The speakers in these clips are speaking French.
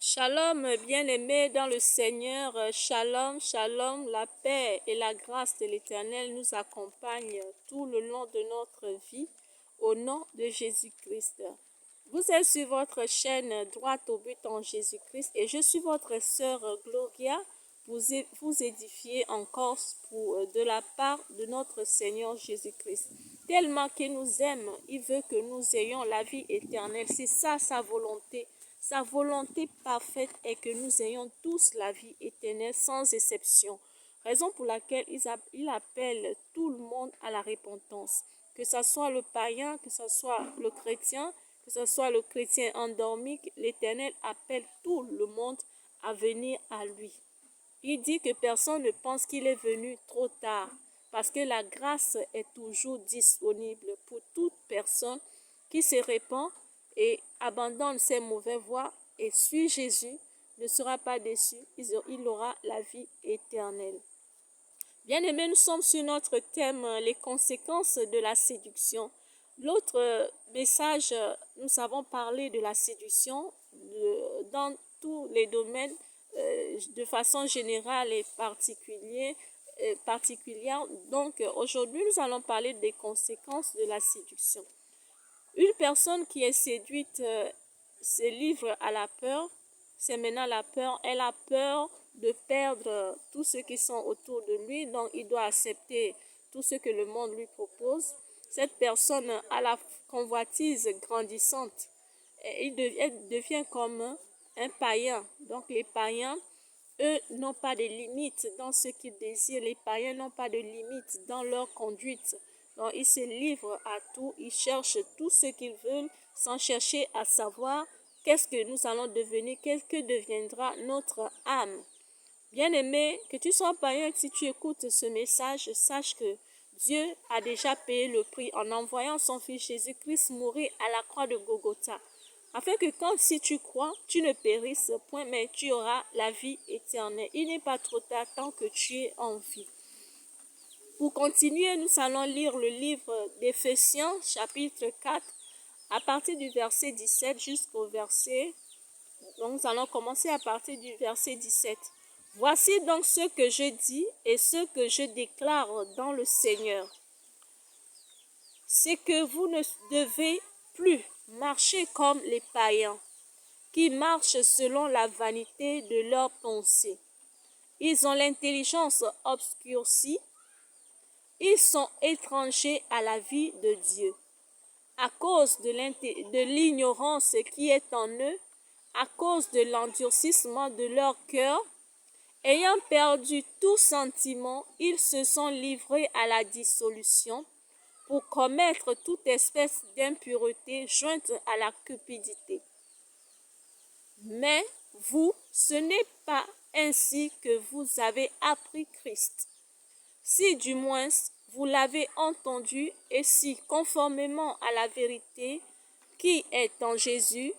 Shalom, bien-aimés dans le Seigneur, shalom, shalom, la paix et la grâce de l'Éternel nous accompagnent tout le long de notre vie, au nom de Jésus-Christ. Vous êtes sur votre chaîne Droite au but en Jésus-Christ et je suis votre sœur Gloria, vous édifier encore de la part de notre Seigneur Jésus-Christ. Tellement qu'il nous aime, il veut que nous ayons la vie éternelle. C'est ça sa volonté. Sa volonté parfaite est que nous ayons tous la vie éternelle sans exception. Raison pour laquelle il appelle tout le monde à la repentance. Que ce soit le païen, que ce soit le chrétien, que ce soit le chrétien endormi, l'Éternel appelle tout le monde à venir à lui. Il dit que personne ne pense qu'il est venu trop tard, parce que la grâce est toujours disponible pour toute personne qui se répand et abandonne ses mauvaises voies et suit Jésus, ne sera pas déçu, il aura la vie éternelle. Bien-aimés, nous sommes sur notre thème, les conséquences de la séduction. L'autre message, nous avons parlé de la séduction dans tous les domaines, de façon générale et particulière. Donc, aujourd'hui, nous allons parler des conséquences de la séduction. Une personne qui est séduite se livre à la peur. C'est maintenant la peur. Elle a peur de perdre tous ceux qui sont autour de lui. Donc, il doit accepter tout ce que le monde lui propose. Cette personne a la convoitise grandissante. Elle devient comme un païen. Donc, les païens, eux, n'ont pas de limites dans ce qu'ils désirent. Les païens n'ont pas de limites dans leur conduite. Donc, ils se livrent à tout, ils cherchent tout ce qu'ils veulent sans chercher à savoir qu'est-ce que nous allons devenir, qu'est-ce que deviendra notre âme. Bien-aimé, que tu sois païen, si tu écoutes ce message, sache que Dieu a déjà payé le prix en envoyant son Fils Jésus-Christ mourir à la croix de Golgotha. Afin que si tu crois, tu ne périsses point, mais tu auras la vie éternelle. Il n'est pas trop tard tant que tu es en vie. Pour continuer, nous allons lire le livre d'Éphésiens, chapitre 4, à partir du verset 17 jusqu'au verset... Donc, nous allons commencer à partir du verset 17. Voici donc ce que je dis et ce que je déclare dans le Seigneur. C'est que vous ne devez plus marcher comme les païens, qui marchent selon la vanité de leurs pensées. Ils ont l'intelligence obscurcie. Ils sont étrangers à la vie de Dieu. À cause de l'ignorance qui est en eux, à cause de l'endurcissement de leur cœur, ayant perdu tout sentiment, ils se sont livrés à la dissolution pour commettre toute espèce d'impureté jointe à la cupidité. Mais vous, ce n'est pas ainsi que vous avez appris Christ. Si du moins vous l'avez entendu et si conformément à la vérité qui est en Jésus,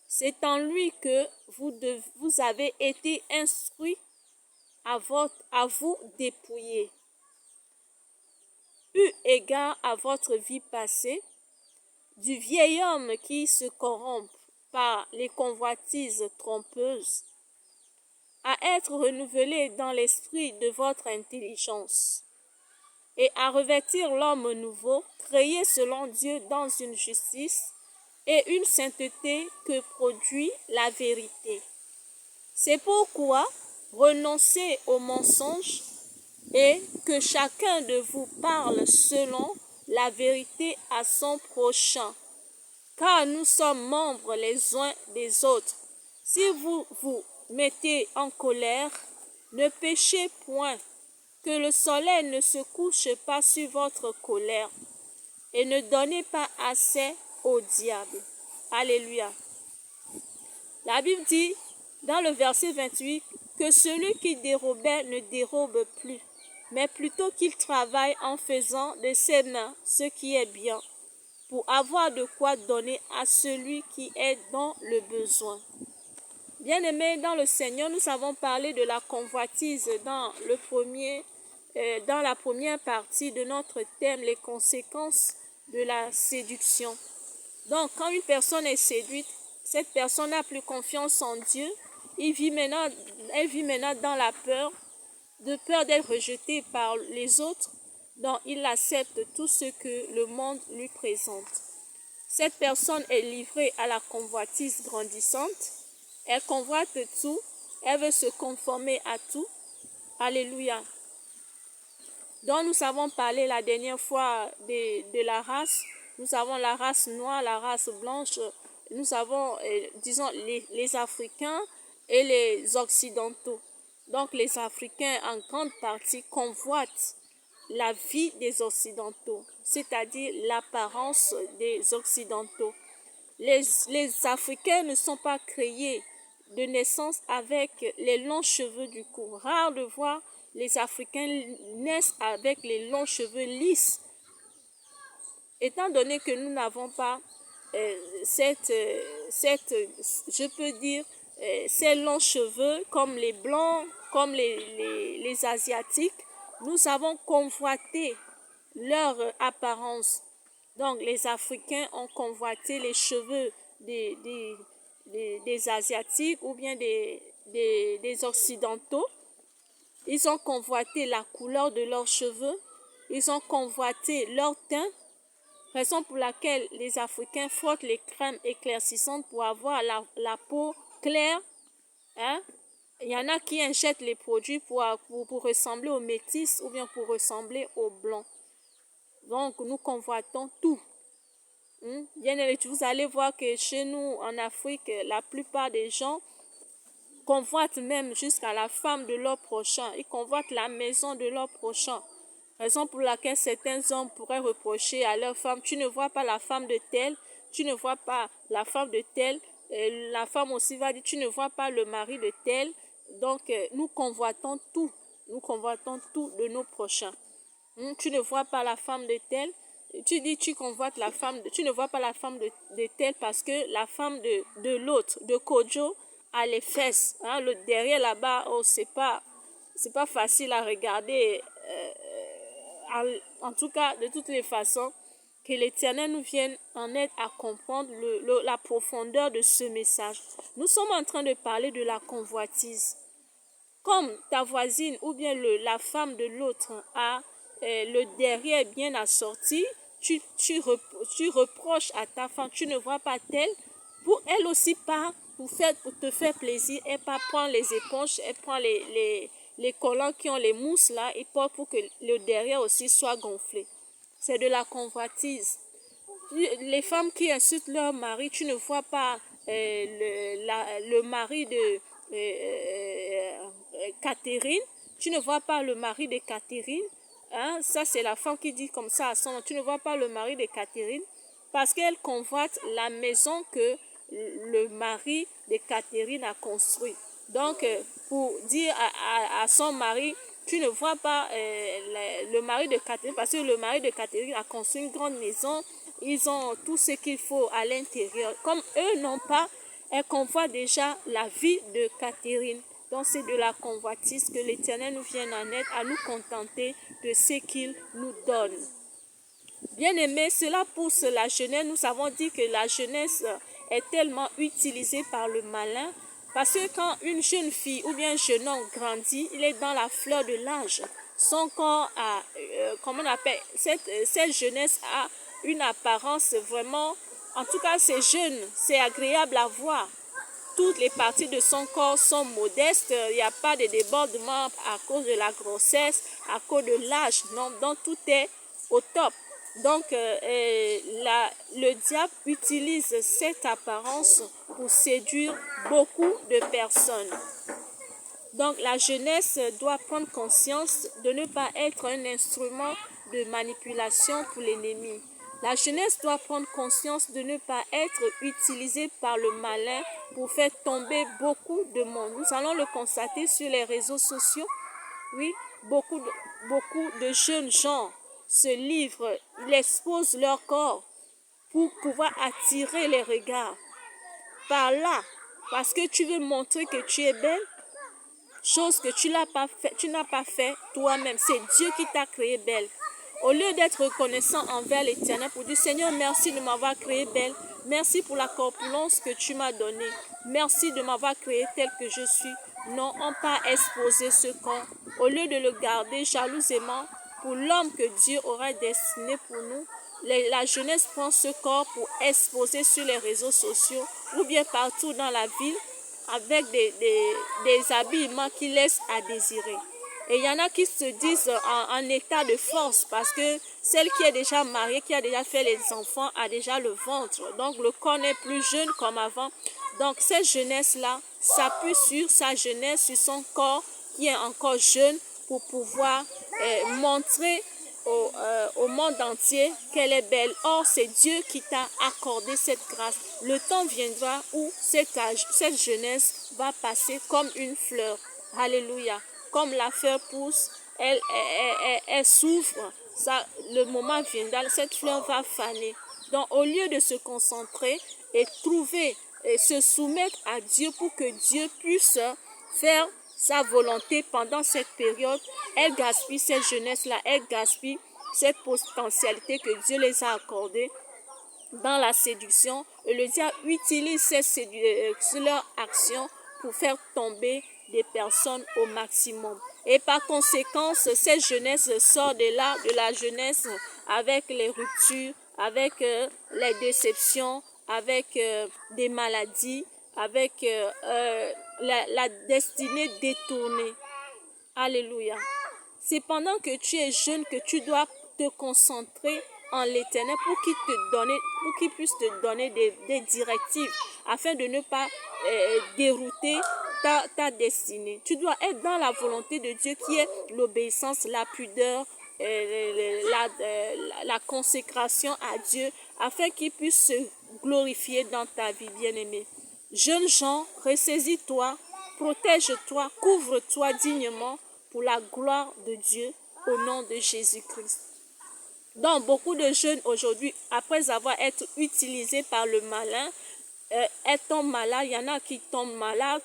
c'est en lui que vous avez été instruits à vous dépouiller. Eu égard à votre vie passée, du vieil homme qui se corrompt par les convoitises trompeuses, à être renouvelé dans l'esprit de votre intelligence, et à revêtir l'homme nouveau, créé selon Dieu dans une justice et une sainteté que produit la vérité. C'est pourquoi renoncez aux mensonges et que chacun de vous parle selon la vérité à son prochain, car nous sommes membres les uns des autres. Si vous vous mettez en colère, ne péchez point, que le soleil ne se couche pas sur votre colère, et ne donnez pas assez au diable. Alléluia. La Bible dit dans le verset 28 que celui qui dérobait ne dérobe plus, mais plutôt qu'il travaille en faisant de ses mains ce qui est bien, pour avoir de quoi donner à celui qui est dans le besoin. Bien-aimés dans le Seigneur, nous avons parlé de la convoitise dans la première partie de notre thème, les conséquences de la séduction. Donc, quand une personne est séduite, Cette personne n'a plus confiance en Dieu. Elle vit maintenant dans la peur, de peur d'être rejetée par les autres. Donc, il accepte tout ce que le monde lui présente. Cette personne est livrée à la convoitise grandissante. Elle convoite tout. Elle veut se conformer à tout. Alléluia. Donc, nous avons parlé la dernière fois de la race. Nous avons la race noire, la race blanche. Nous avons, disons, les Africains et les Occidentaux. Donc, les Africains, en grande partie, convoitent la vie des Occidentaux, c'est-à-dire l'apparence des Occidentaux. Les Africains ne sont pas créés de naissance avec les longs cheveux du cou. Rare de voir les Africains naissent avec les longs cheveux lisses. Étant donné que nous n'avons pas je peux dire, ces longs cheveux comme les blancs, comme les asiatiques, nous avons convoité leur apparence. Donc les Africains ont convoité les cheveux des Asiatiques ou bien des Occidentaux. Ils ont convoité la couleur de leurs cheveux. Ils ont convoité leur teint. Raison pour laquelle les Africains frottent les crèmes éclaircissantes pour avoir la peau claire. Hein? Il y en a qui injectent les produits pour ressembler aux métis ou bien pour ressembler aux blancs. Donc, nous convoitons tout. Bien aimé, vous allez voir que chez nous, en Afrique, la plupart des gens convoitent même jusqu'à la femme de leur prochain. Ils convoitent la maison de leur prochain. Raison pour laquelle certains hommes pourraient reprocher à leur femme, tu ne vois pas la femme de tel, tu ne vois pas la femme de tel. La femme aussi va dire, tu ne vois pas le mari de tel. Donc, nous convoitons tout. Nous convoitons tout de nos prochains. Tu ne vois pas la femme de tel. Tu dis, tu convoites la femme, tu ne vois pas la femme de tel parce que la femme de l'autre, de Kojo, a les fesses. Hein, le derrière là-bas, oh, c'est pas facile à regarder. En tout cas, de toutes les façons, que l'Éternel nous vienne en aide à comprendre la profondeur de ce message. Nous sommes en train de parler de la convoitise. Comme ta voisine ou bien la femme de l'autre a le derrière bien assorti, tu reproches à ta femme, tu ne vois pas telle, pour elle aussi part, pour te faire plaisir, elle part prendre les éponges, elle prend les collants qui ont les mousses là, et pour que le derrière aussi soit gonflé. C'est de la convoitise. Les femmes qui insultent leur mari, tu ne vois pas le mari de Catherine, tu ne vois pas le mari de Catherine. Hein? Ça, c'est la femme qui dit comme ça à son nom. Tu ne vois pas le mari de Catherine parce qu'elle convoite la maison que le mari de Catherine a construit. Donc, pour dire à son mari, tu ne vois pas le mari de Catherine parce que le mari de Catherine a construit une grande maison. Ils ont tout ce qu'il faut à l'intérieur. Comme eux n'ont pas, elle convoite déjà la vie de Catherine. Donc, c'est de la convoitise, que l'Éternel nous vienne en aide à nous contenter de ce qu'il nous donne. Bien-aimés, cela pousse la jeunesse. Nous avons dit que la jeunesse est tellement utilisée par le malin parce que quand une jeune fille ou bien un jeune homme grandit, il est dans la fleur de l'âge. Son corps a, comment on appelle, cette jeunesse a une apparence vraiment, en tout cas c'est jeune, c'est agréable à voir. Toutes les parties de son corps sont modestes, il n'y a pas de débordement à cause de la grossesse, à cause de l'âge, non, donc tout est au top. Donc le diable utilise cette apparence pour séduire beaucoup de personnes. Donc la jeunesse doit prendre conscience de ne pas être un instrument de manipulation pour l'ennemi. La jeunesse doit prendre conscience de ne pas être utilisée par le malin pour faire tomber beaucoup de monde. Nous allons le constater sur les réseaux sociaux. Oui, beaucoup de jeunes gens se livrent, ils exposent leur corps pour pouvoir attirer les regards. Par là, parce que tu veux montrer que tu es belle, chose que tu n'as pas fait toi-même. C'est Dieu qui t'a créé belle. Au lieu d'être reconnaissant envers l'Éternel pour dire Seigneur, merci de m'avoir créé belle, Merci pour la corpulence que tu m'as donnée. Merci de m'avoir créé tel que je suis. Non, on pas exposé ce corps. Au lieu de le garder jalousement pour l'homme que Dieu aurait destiné pour nous, la jeunesse prend ce corps pour exposer sur les réseaux sociaux ou bien partout dans la ville avec des habillements qui laissent à désirer. Et il y en a qui se disent en état de force parce que celle qui est déjà mariée, qui a déjà fait les enfants, a déjà le ventre. Donc le corps n'est plus jeune comme avant. Donc cette jeunesse-là s'appuie sur sa jeunesse, sur son corps qui est encore jeune pour pouvoir montrer au monde entier qu'elle est belle. Or, c'est Dieu qui t'a accordé cette grâce. Le temps viendra où cette jeunesse va passer comme une fleur. Alléluia. Comme la fleur pousse, elle souffre. Ça, le moment viendra, cette fleur va faner. Donc, au lieu de se concentrer et trouver et se soumettre à Dieu pour que Dieu puisse faire sa volonté pendant cette période, elle gaspille cette jeunesse-là, elle gaspille cette potentialité que Dieu les a accordée dans la séduction. Et le diable utilise leur action pour faire tomber des personnes au maximum. Et par conséquent, cette jeunesse sort de là, de la jeunesse, avec les ruptures, avec les déceptions, avec des maladies, avec la destinée détournée. Alléluia. C'est pendant que tu es jeune que tu dois te concentrer en l'Éternel pour qu'il puisse te donner des directives afin de ne pas dérouter ta destinée. Tu dois être dans la volonté de Dieu qui est l'obéissance, la pudeur, la consécration à Dieu afin qu'il puisse se glorifier dans ta vie, bien-aimée. Jeunes gens, ressaisis-toi, protège-toi, couvre-toi dignement pour la gloire de Dieu au nom de Jésus-Christ. Donc, beaucoup de jeunes aujourd'hui, après avoir été utilisés par le malin, tombent malades. Il y en a qui tombent malades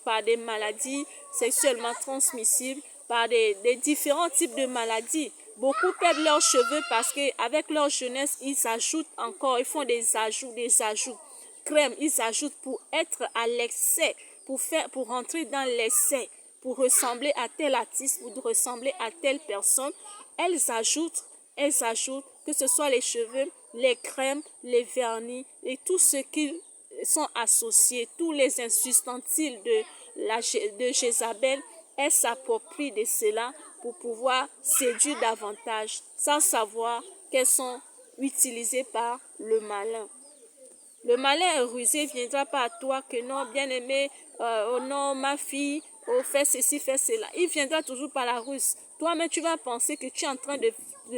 par des maladies sexuellement transmissibles, par des différents types de maladies. Beaucoup perdent leurs cheveux parce qu'avec leur jeunesse, ils ajoutent encore, ils font des ajouts, crème, ils ajoutent pour être à l'excès, pour rentrer dans l'excès, pour ressembler à tel artiste, pour ressembler à telle personne. Elles ajoutent, que ce soit les cheveux, les crèmes, les vernis et tout ce qui sont associés, tous les insustantiles de Jézabel, elles s'approprient de cela pour pouvoir séduire davantage, sans savoir qu'elles sont utilisées par le malin. Le malin et rusé ne viendra pas à toi que non, bien-aimé, oh non, ma fille, oh, fais ceci, fais cela. Il viendra toujours par la ruse. Toi-même, tu vas penser que tu es en train de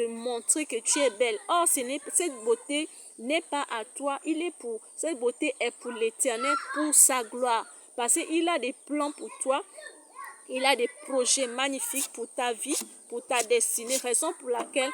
montrer que tu es belle. Or, cette beauté n'est pas à toi. Cette beauté est pour l'Éternel, pour sa gloire. Parce qu'il a des plans pour toi. Il a des projets magnifiques pour ta vie, pour ta destinée. Raison pour laquelle